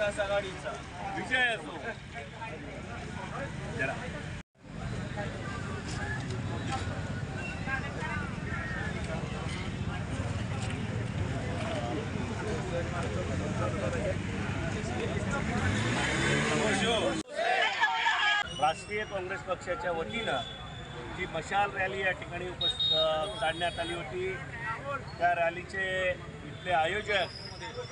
महाविकास आघाडीचा विजय असो. जरा राष्ट्रीय काँग्रेस पक्षाच्या वतीनं जी मशाल रॅली या ठिकाणी काढण्यात आली होती, त्या रॅलीचे इथले आयोजक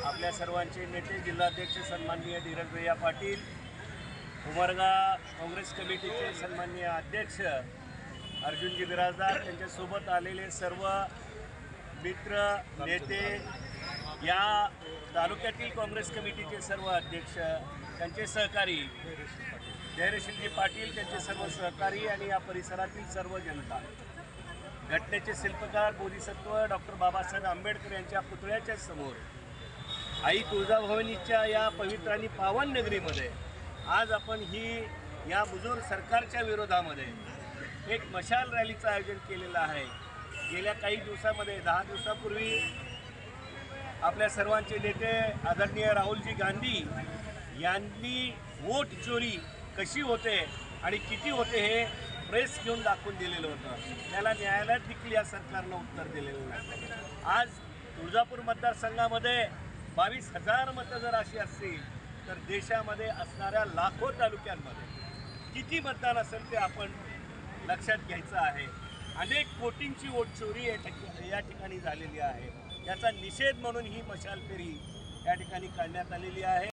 आपल्या सर्वांचे नेते जिल्हाध्यक्ष सन्माननीय धीरज भैया पाटील, उमरगा काँग्रेस कमिटीचे सन्माननीय अध्यक्ष अर्जुनजी बिराजदार, त्यांच्यासोबत आलेले सर्व मित्र नेते, या तालुक्यातील काँग्रेस कमिटीचे सर्व अध्यक्ष, त्यांचे सहकारी धैर्यशीलजी पाटील, त्यांचे सर्व सहकारी आणि या परिसरातील सर्व जनता, घटनेचे शिल्पकार बोधिसत्व डॉक्टर बाबासाहेब आंबेडकर यांच्या पुतळ्याच्या समोर आई तुळजाभवानीच्या या पवित्र आणि पावन नगरीमध्ये आज आपण ही या मुजूर सरकारच्या विरोधामध्ये एक मशाल रॅलीचं आयोजन केलेलं आहे. गेल्या काही दिवसामध्ये 10 दिवसापूर्वी आपल्या सर्वांचे नेते आदरणीय राहुलजी गांधी यांनी वोट चोरी कशी होते आणि किती होते हे प्रेस घेऊन दाखवून दिलेलं होतं. त्याला न्यायालयात देखील या सरकारनं उत्तर दिलेलं नाही. आज तुळजापूर मतदारसंघामध्ये 22,000 मतं जर अशी असतील तर देशामध्ये असणाऱ्या लाखो तालुक्यांमध्ये किती मतदान असेल ते आपण लक्षात घ्यायचं आहे. अनेक कोटींची वोट चोरी या ठिकाणी झालेली आहे. याचा निषेध म्हणून ही मशाल फेरी या ठिकाणी काढण्यात आलेली आहे.